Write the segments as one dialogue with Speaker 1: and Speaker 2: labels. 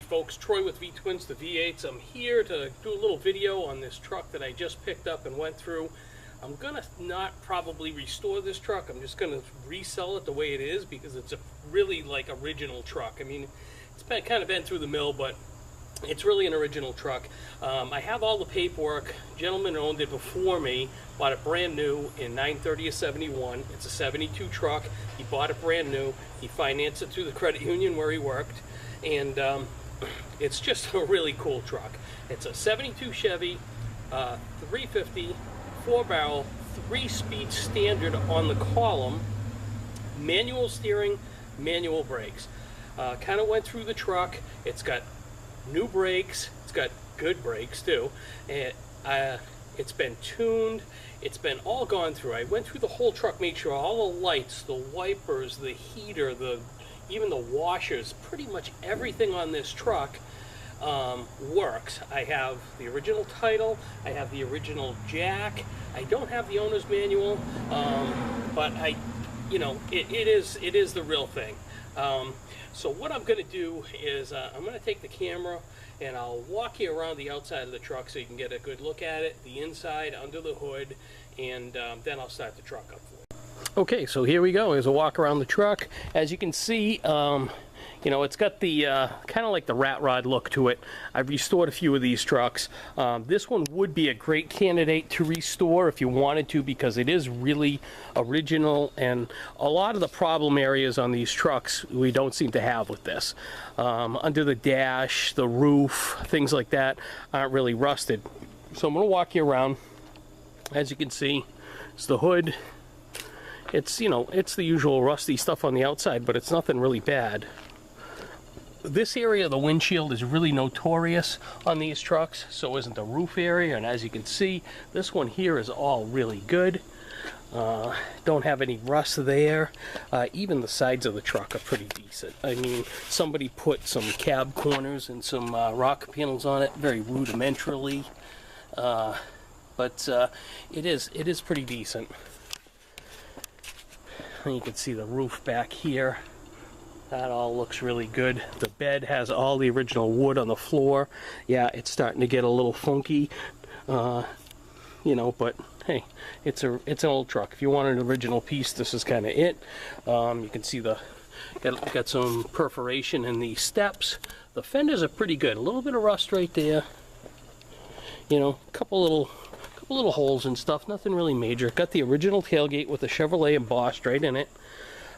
Speaker 1: Folks, Troy with V-Twins, the V8s. I'm here to do a little video on this truck that I just picked up and went through. I'm gonna not probably restore this truck. I'm just gonna resell it the way it is because it's a really like original truck. I mean, it's kind of been through the mill, but it's really an original truck. I have all the paperwork. Gentleman who owned it before me bought it brand new in 9/30/71. It's a 72 truck. He bought it brand new. He financed it through the credit union where he worked, and it's just a really cool truck. It's a 72 Chevy, 350, 4-barrel, 3-speed standard on the column, manual steering, manual brakes. Kind of went through the truck. It's got new brakes. It's got good brakes too. And it's been tuned. It's been all gone through. I went through the whole truck, made sure all the lights, the wipers, the heater, even the washers, pretty much everything on this truck works. I have the original title. I have the original jack. I don't have the owner's manual, but it is the real thing. So what I'm going to do is I'm going to take the camera and I'll walk you around the outside of the truck so you can get a good look at it, the inside, under the hood, and then I'll start the truck up for you. Okay, so here we go. Here's a walk around the truck. As you can see, it's got the kind of like the rat rod look to it. I've restored a few of these trucks. This one would be a great candidate to restore if you wanted to, because it is really original, and a lot of the problem areas on these trucks we don't seem to have with this. Under the dash, the roof, things like that aren't really rusted. So I'm going to walk you around. As you can see, it's the hood. It's, it's the usual rusty stuff on the outside, but it's nothing really bad. This area of the windshield is really notorious on these trucks, so isn't the roof area, and as you can see, this one here is all really good. Don't have any rust there. Even the sides of the truck are pretty decent. I mean, somebody put some cab corners and some rocker panels on it, very rudimentarily, but it is pretty decent. And you can see the roof back here. That all looks really good. The bed has all the original wood on the floor. Yeah, it's starting to get a little funky, but hey, it's an old truck. If you want an original piece, this is kind of it. You can see got some perforation in the steps. The fenders are pretty good. A little bit of rust right there. A couple little holes and stuff, nothing really major. Got the original tailgate with the Chevrolet embossed right in it.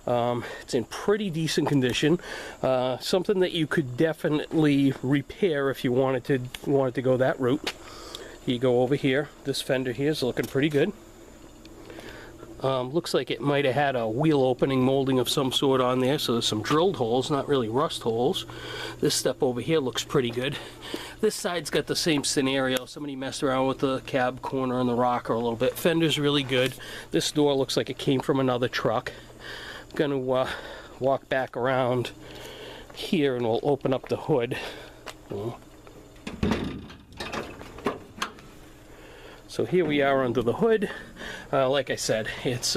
Speaker 1: It's in pretty decent condition. Something that you could definitely repair if you wanted to go that route. You go over here. This fender here is looking pretty good. Looks like it might have had a wheel opening molding of some sort on there, so there's some drilled holes, not really rust holes. This step over here looks pretty good. This side's got the same scenario. Somebody messed around with the cab corner and the rocker a little bit. Fender's really good. This door looks like it came from another truck. I'm going to walk back around here and we'll open up the hood. So here we are under the hood. Like I said, it's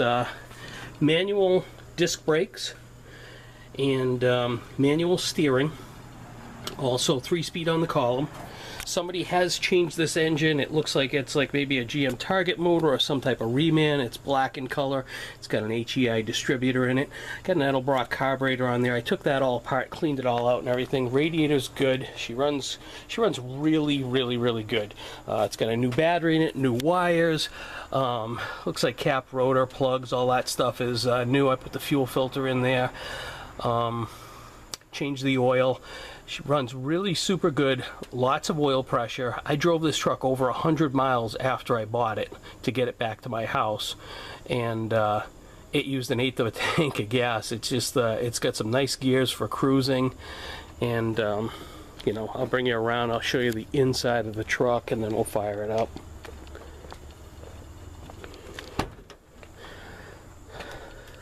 Speaker 1: manual disc brakes and manual steering. Also 3-speed on the column. Somebody has changed this engine. It looks like it's like maybe a GM Target motor or some type of reman. It's black in color. It's got an HEI distributor in it. Got an Edelbrock carburetor on there. I took that all apart, cleaned it all out and everything. Radiator's good. She runs really, really, really good. It's got a new battery in it, new wires. Looks like cap, rotor, plugs, all that stuff is new. I put the fuel filter in there. Changed the oil. She runs really super good, lots of oil pressure. I drove this truck over 100 miles after I bought it to get it back to my house, and it used 1/8 of a tank of gas. It's just it's got some nice gears for cruising, and I'll bring you around. I'll show you the inside of the truck, and then we'll fire it up.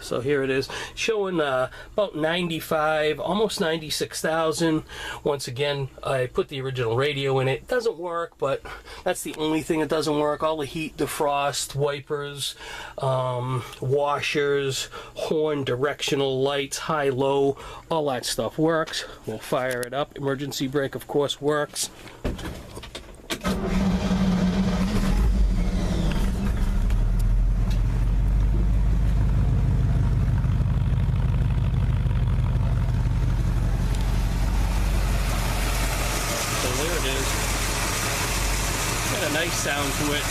Speaker 1: So here it is, showing about 95, almost 96,000. Once again, I put the original radio in it. It doesn't work, but that's the only thing that doesn't work. All the heat, defrost, wipers, washers, horn, directional lights, high, low, all that stuff works. We'll fire it up. Emergency brake, of course, works. Got a nice sound to it.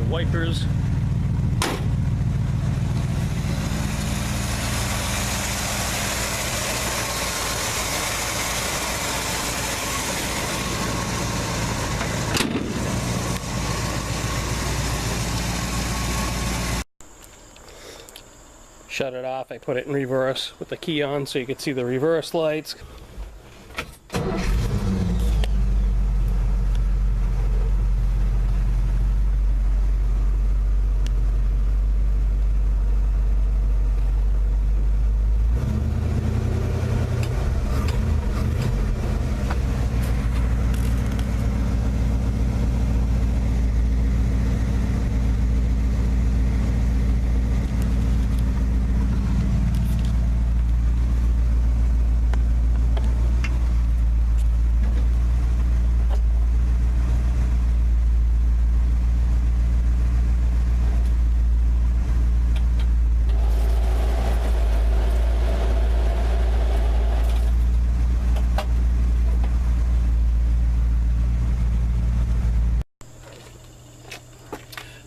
Speaker 1: Wipers. Shut it off. I put it in reverse with the key on so you could see the reverse lights.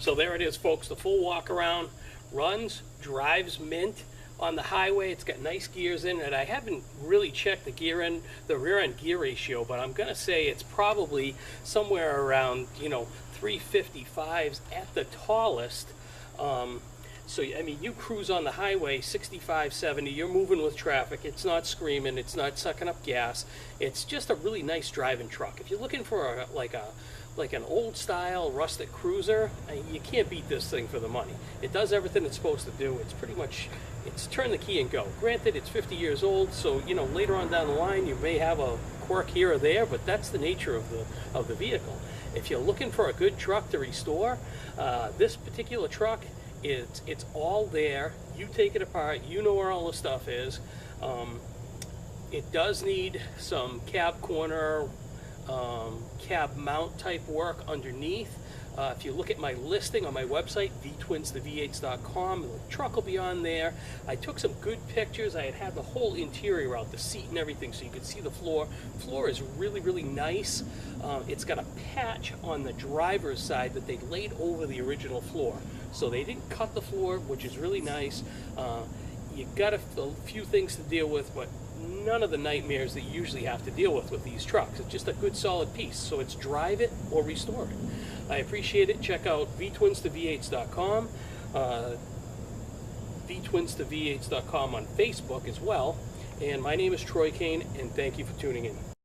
Speaker 1: So there it is, folks, the full walk around. Runs, drives mint on the highway. It's got nice gears in it. I haven't really checked the rear end gear ratio, but I'm gonna say it's probably somewhere around, 355s at the tallest. So I mean, you cruise on the highway 65, 70, you're moving with traffic, it's not screaming, it's not sucking up gas. It's just a really nice driving truck. If you're looking for like an old style rustic cruiser, you can't beat this thing for the money. It does everything it's supposed to do. It's pretty much, it's turn the key and go. Granted, it's 50 years old, so later on down the line you may have a quirk here or there, but that's the nature of the vehicle. If you're looking for a good truck to restore, this particular truck, it's all there. You take it apart, you know where all the stuff is. It does need some cab corner, cab mount type work underneath. If you look at my listing on my website, vtwinsthev8s.com, the truck will be on there. I took some good pictures. I had the whole interior out, the seat and everything, so you could see the floor. Floor is really, really nice. It's got a patch on the driver's side that they laid over the original floor. So they didn't cut the floor, which is really nice. You got a few things to deal with, but none of the nightmares that you usually have to deal with these trucks. It's just a good solid piece. So it's drive it or restore it. I appreciate it. Check out vtwinsthev8s.com, vtwinsthev8s.com on Facebook as well. And my name is Troy Kane, and thank you for tuning in.